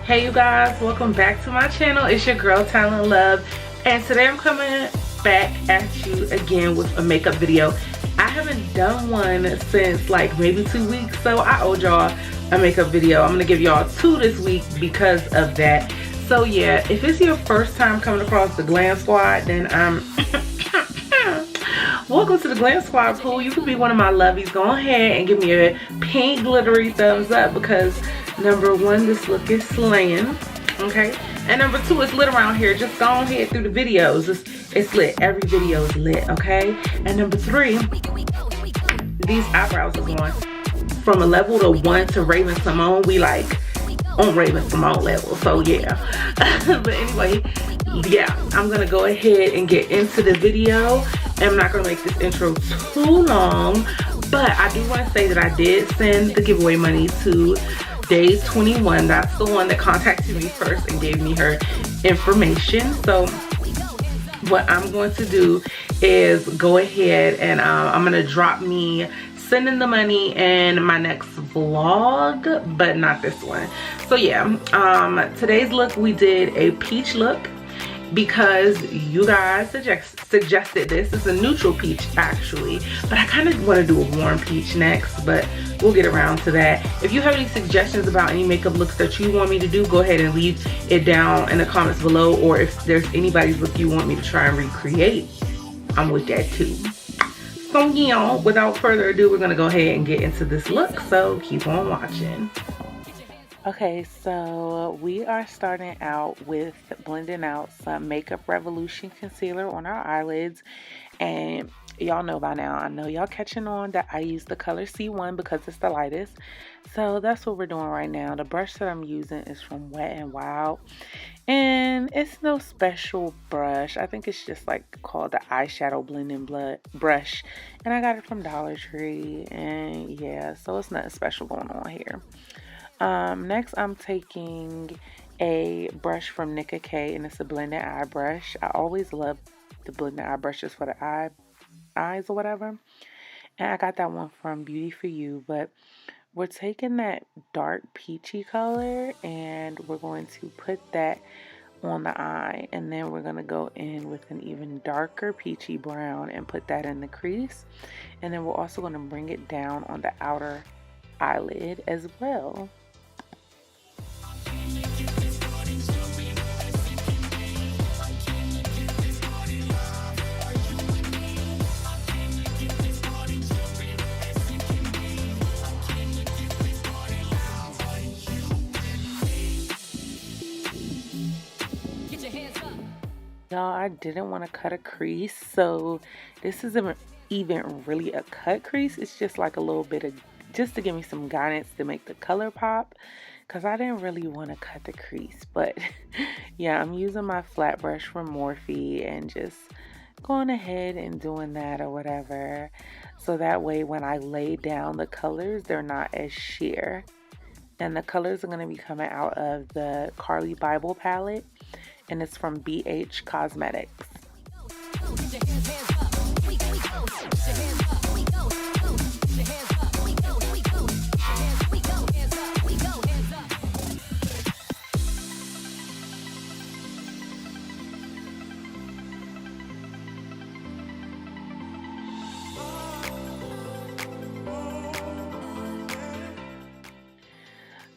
Hey you guys, welcome back to my channel. It's your girl Talent Love, and today I'm coming back at you again with a makeup video. I haven't done one since like maybe 2 weeks, so I owed y'all a makeup video. I'm gonna give y'all 2 this week because of that. So yeah, if it's your first time coming across the Glam Squad, then welcome to the Glam Squad, pool. You can be one of my lovies. Go ahead and give me a pink glittery thumbs up because number 1, this look is slaying, okay? And number 2, it's lit around here. Just go ahead through the videos. It's lit. Every video is lit, okay? And number 3, these eyebrows are going from a level to 1 to Raven Simone. We like on Raven Simone level, so yeah. But anyway, yeah, I'm gonna go ahead and get into the video. I'm not gonna make this intro too long, but I do want to say that I did send the giveaway money to Day 21. That's the one that contacted me first and gave me her information. So what I'm going to do is go ahead and I'm gonna drop me sending the money in my next vlog, but not this one. So yeah, today's look, we did a peach look because you guys suggested this. It's a neutral peach actually, but I kind of want to do a warm peach next, but we'll get around to that. If you have any suggestions about any makeup looks that you want me to do, go ahead and leave it down in the comments below, or if there's anybody's look you want me to try and recreate, I'm with that too. So yeah, without further ado, we're gonna go ahead and get into this look, so keep on watching. Okay, so we are starting out with blending out some Makeup Revolution concealer on our eyelids, and y'all know by now, I know y'all catching on that I use the color C1 because it's the lightest. So that's what we're doing right now. The brush that I'm using is from Wet n Wild, and it's no special brush. I think it's just like called the eyeshadow blending brush, and I got it from Dollar Tree, and yeah, so it's nothing special going on here. Next I'm taking a brush from Nicka K, and it's a blended eye brush. I always love the blended eye brushes for the eyes or whatever, and I got that one from Beauty For You. But we're taking that dark peachy color and we're going to put that on the eye, and then we're going to go in with an even darker peachy brown and put that in the crease, and then we're also going to bring it down on the outer eyelid as well. Y'all, I didn't want to cut a crease, so this isn't even really a cut crease. It's just like a little bit of, just to give me some guidance to make the color pop, because I didn't really want to cut the crease. But yeah, I'm using my flat brush from Morphe and just going ahead and doing that or whatever, so that way when I lay down the colors, they're not as sheer. And the colors are going to be coming out of the Carli Bybel palette, and it's from BH Cosmetics.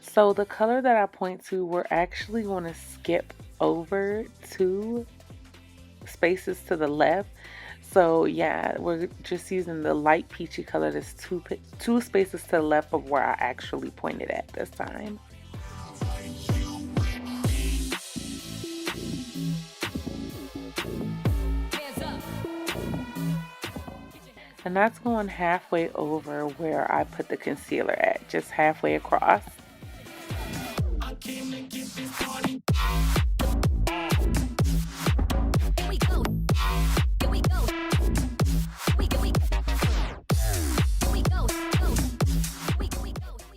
So the color that I point to, we're actually going to skip over 2 spaces to the left. So yeah, we're just using the light peachy color that's 2 spaces to the left of where I actually pointed at this time. And that's going halfway over where I put the concealer at, just halfway across.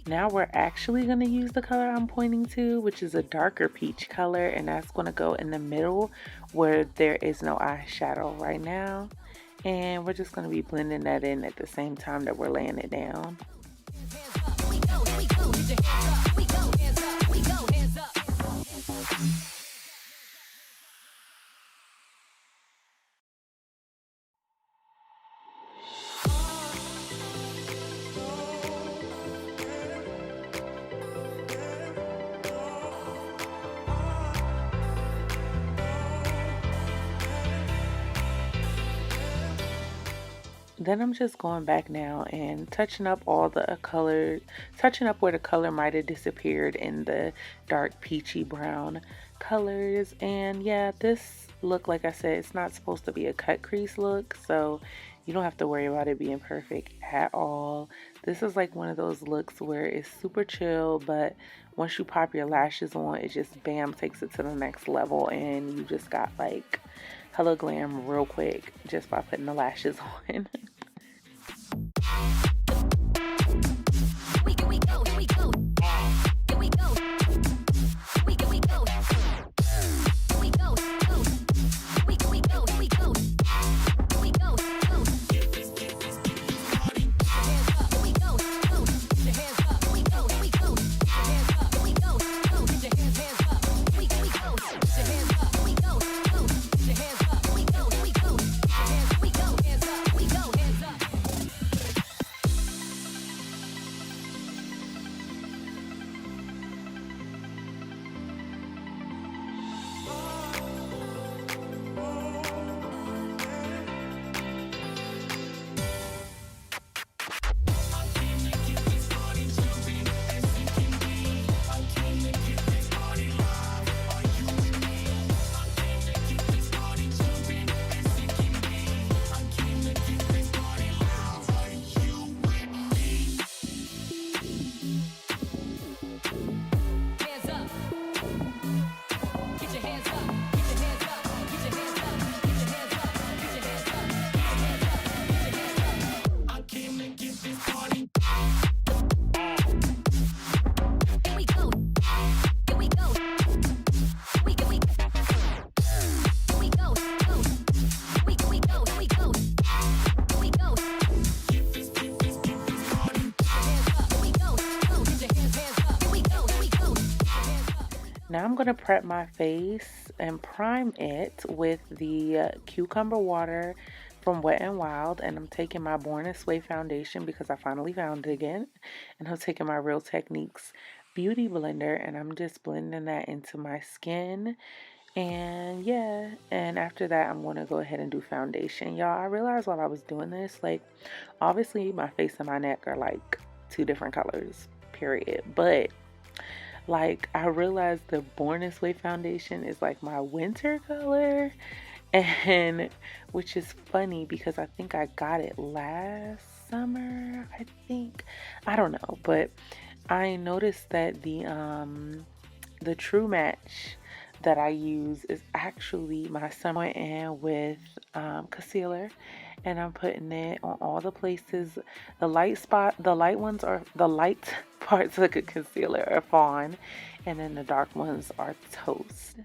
Now we're actually going to use the color I'm pointing to, which is a darker peach color, and that's going to go in the middle where there is no eyeshadow right now. And we're just going to be blending that in at the same time that we're laying it down. Then I'm just going back now and touching up all the color, touching up where the color might have disappeared in the dark peachy brown colors. And yeah, this look, like I said, it's not supposed to be a cut crease look, so you don't have to worry about it being perfect at all. This is like one of those looks where it's super chill, but once you pop your lashes on, it just bam takes it to the next level, and you just got like hella glam real quick just by putting the lashes on. Now I'm going to prep my face and prime it with the cucumber water from Wet n Wild, and I'm taking my Born This Way foundation because I finally found it again, and I'm taking my Real Techniques beauty blender, and I'm just blending that into my skin. And yeah, and after that I'm going to go ahead and do foundation. Y'all, I realized while I was doing this, like, obviously my face and my neck are like two different colors, period, but like, I realized the Born This Way foundation is like my winter color, and which is funny because I think I got it last summer, I think. I don't know, but I noticed that the True Match that I use is actually my summer, and with concealer, and I'm putting it on all the places. The light parts of the concealer are Fawn, and then the dark ones are Toast.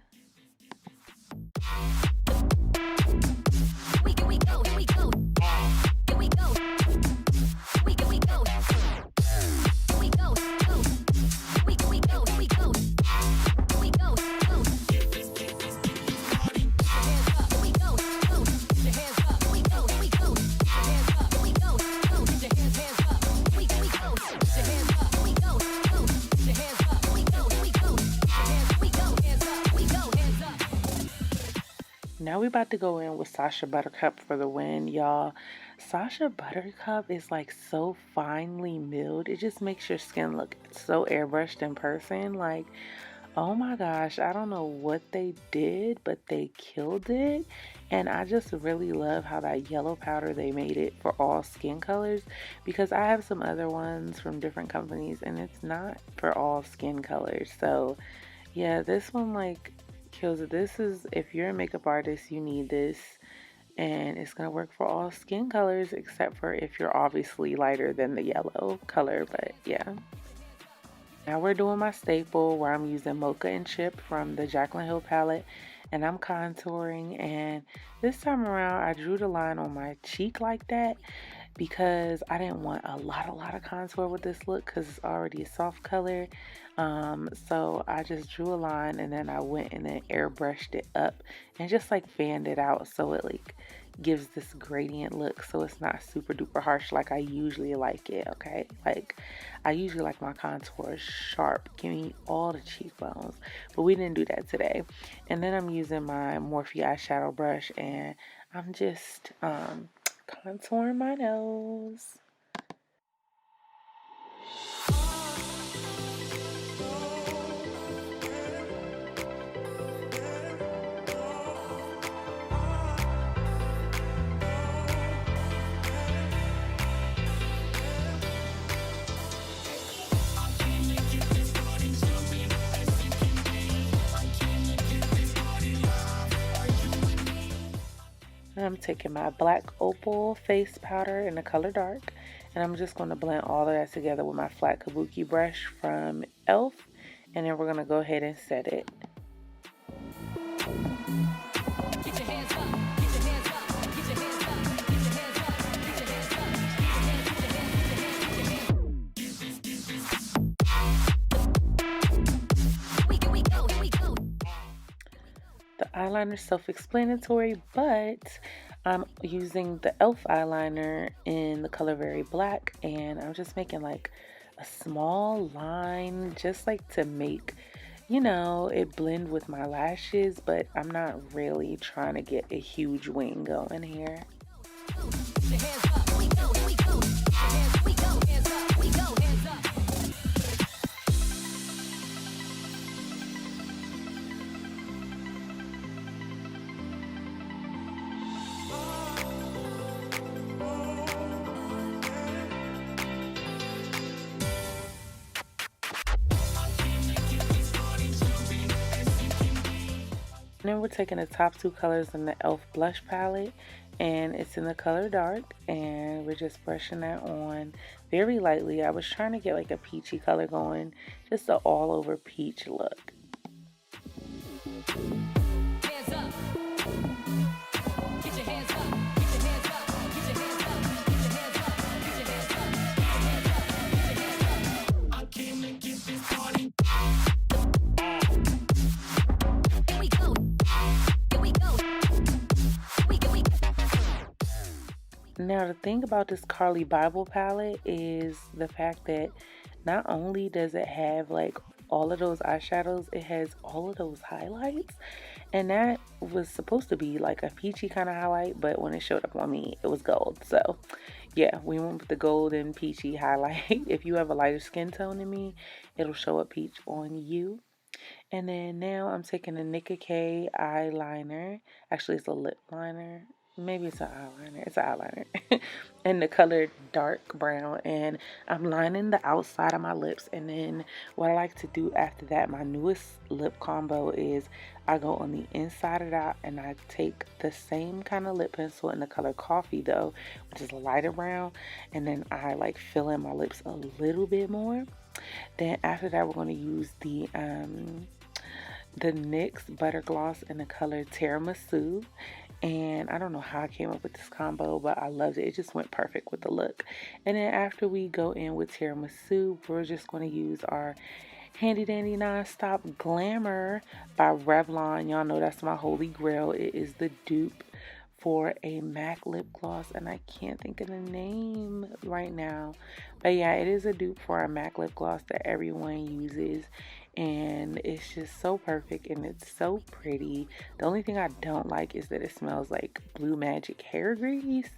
Now we about to go in with Sacha Buttercup for the win, y'all. Sacha Buttercup is like so finely milled. It just makes your skin look so airbrushed in person. Like, oh my gosh, I don't know what they did, but they killed it. And I just really love how that yellow powder, they made it for all skin colors, because I have some other ones from different companies and it's not for all skin colors. So yeah, this one like kills it. This is, if you're a makeup artist, you need this, and it's gonna work for all skin colors except for if you're obviously lighter than the yellow color. But yeah, now we're doing my staple where I'm using Mocha and Chip from the Jaclyn Hill Palette, and I'm contouring. And this time around I drew the line on my cheek like that because I didn't want a lot of contour with this look because it's already a soft color. So I just drew a line, and then I went and then airbrushed it up and just like fanned it out so it like gives this gradient look, so it's not super duper harsh like I usually like it. Okay, like I usually like my contour sharp, give me all the cheekbones, but we didn't do that today. And then I'm using my Morphe eyeshadow brush, and I'm just contour my nose. I'm taking my black opal face powder in the color dark, and I'm just going to blend all of that together with my flat kabuki brush from e.l.f. and then we're going to go ahead and set it. Eyeliner is self-explanatory, but I'm using the e.l.f. eyeliner in the color Very Black, and I'm just making like a small line just like to make, you know, it blend with my lashes, but I'm not really trying to get a huge wing going here. And then we're taking the top two colors in the e.l.f. blush palette, and it's in the color dark, and we're just brushing that on very lightly. I was trying to get like a peachy color going, just an all over peach look. Hands up. Get your hands up. Get your hands up. Get your hands up. Get your hands up. Get your hands up. Get your hands up. Get your hands up. I came to get this party. Now the thing about this Carli Bybel palette is the fact that not only does it have like all of those eyeshadows, it has all of those highlights, and that was supposed to be like a peachy kind of highlight, but when it showed up on me it was gold. So yeah, we went with the gold and peachy highlight. If you have a lighter skin tone than me, it'll show up peach on you. And then now I'm taking a Nicka K eyeliner. Actually, it's a lip liner. Maybe it's an eyeliner. It's an eyeliner. In the color dark brown. And I'm lining the outside of my lips. And then what I like to do after that, my newest lip combo is I go on the inside of that and I take the same kind of lip pencil in the color coffee though, which is a lighter brown. And then I like fill in my lips a little bit more. Then after that, we're going to use the NYX Butter Gloss in the color Tiramisu. And I don't know how I came up with this combo, but I loved it. It just went perfect with the look. And then after we go in with Tiramisu, we're just going to use our handy dandy non-stop Glamour by Revlon. Y'all know that's my holy grail. It is the dupe for a MAC lip gloss, and I can't think of the name right now, but yeah, it is a dupe for a MAC lip gloss that everyone uses, and it's just so perfect and it's so pretty. The only thing I don't like is that it smells like Blue Magic hair grease,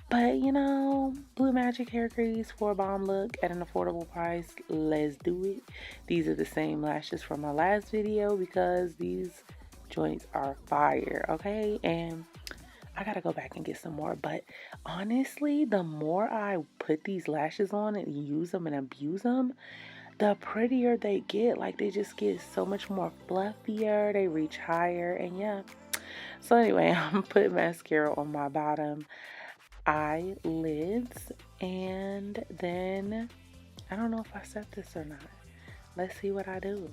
but you know, Blue Magic hair grease for a bomb look at an affordable price, let's do it. These are the same lashes from my last video because these joints are fire, okay? And I gotta go back and get some more, but honestly, the more I put these lashes on and use them and abuse them, the prettier they get. Like, they just get so much more fluffier, they reach higher, and yeah. So anyway, I'm putting mascara on my bottom eyelids, and then I don't know if I set this or not. Let's see what I do.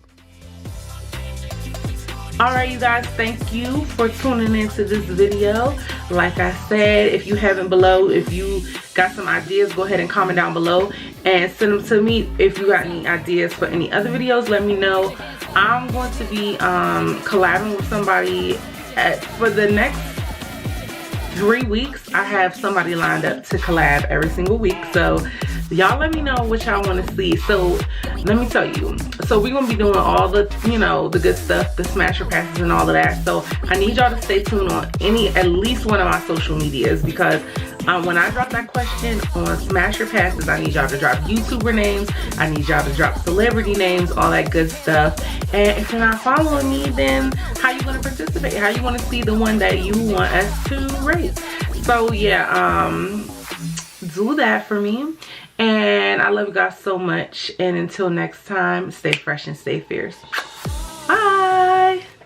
Alright, you guys, thank you for tuning into this video. Like I said, if you haven't below, if you got some ideas, go ahead and comment down below and send them to me. If you got any ideas for any other videos, let me know. I'm going to be collabing with somebody for the next 3 weeks. I have somebody lined up to collab every single week, so y'all let me know what y'all want to see. So let me tell you, so we're gonna be doing all the, you know, the good stuff, the smasher passes and all of that. So I need y'all to stay tuned on at least one of my social medias, because When I drop that question on Smash Your Passes, I need y'all to drop YouTuber names. I need y'all to drop celebrity names, all that good stuff. And if you're not following me, then how you gonna participate? How you gonna see the one that you want us to rate? So yeah, do that for me. And I love you guys so much. And until next time, stay fresh and stay fierce. Bye.